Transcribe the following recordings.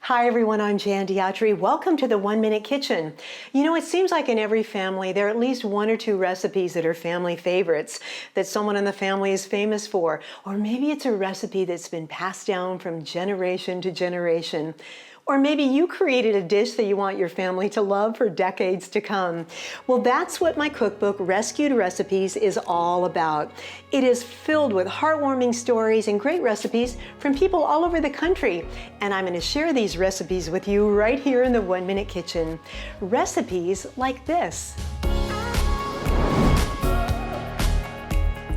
Hi everyone, I'm Jan Diatri. Welcome to the 1 Minute Kitchen. You know, it seems like in every family there are at least one or two recipes that are family favorites that someone in the family is famous for. Or maybe it's a recipe that's been passed down from generation to generation. Or maybe you created a dish that you want your family to love for decades to come. Well, that's what my cookbook, Rescued Recipes, is all about. It is filled with heartwarming stories and great recipes from people all over the country. And I'm going to share these recipes with you right here in the 1 Minute Kitchen. Recipes like this.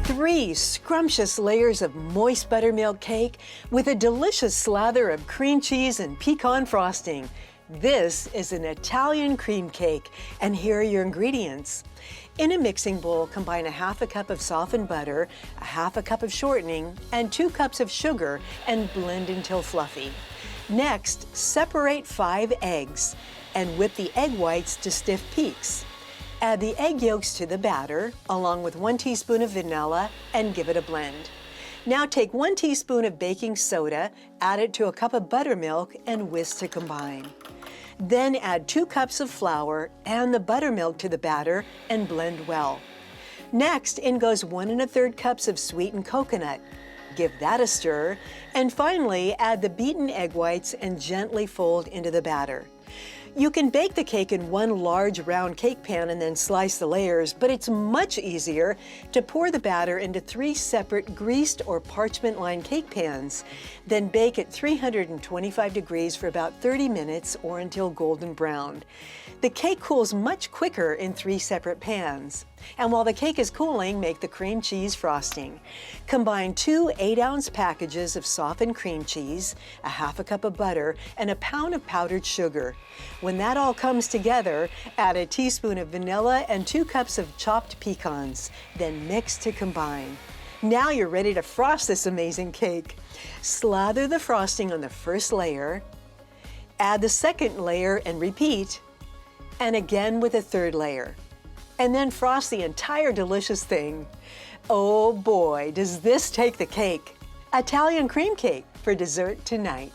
3 scrumptious layers of moist buttermilk cake with a delicious slather of cream cheese and pecan frosting. This is an Italian cream cake, and here are your ingredients. In a mixing bowl, combine a half a cup of softened butter, a half a cup of shortening, and 2 cups of sugar and blend until fluffy. Next, separate 5 eggs and whip the egg whites to stiff peaks. Add the egg yolks to the batter, along with 1 teaspoon of vanilla, and give it a blend. Now take 1 teaspoon of baking soda, add it to a cup of buttermilk, and whisk to combine. Then add 2 cups of flour and the buttermilk to the batter and blend well. Next, in goes 1 1/3 cups of sweetened coconut. Give that a stir, and finally add the beaten egg whites and gently fold into the batter. You can bake the cake in 1 large round cake pan and then slice the layers, but it's much easier to pour the batter into 3 separate greased or parchment-lined cake pans. Then bake at 325 degrees for about 30 minutes or until golden brown. The cake cools much quicker in 3 separate pans. And while the cake is cooling, make the cream cheese frosting. Combine 2 8-ounce packages of softened cream cheese, a half a cup of butter, and a pound of powdered sugar. When that all comes together, add a teaspoon of vanilla and 2 cups of chopped pecans. Then mix to combine. Now you're ready to frost this amazing cake. Slather the frosting on the first layer, add the second layer and repeat, and again with a third layer. And then frost the entire delicious thing. Oh boy, does this take the cake! Italian cream cake for dessert tonight.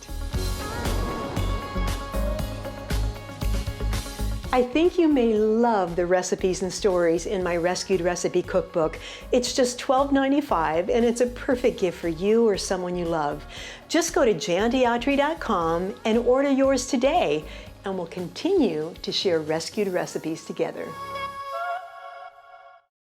I think you may love the recipes and stories in my Rescued Recipe Cookbook. It's just $12.95 and it's a perfect gift for you or someone you love. Just go to jandiatri.com and order yours today, and we'll continue to share rescued recipes together.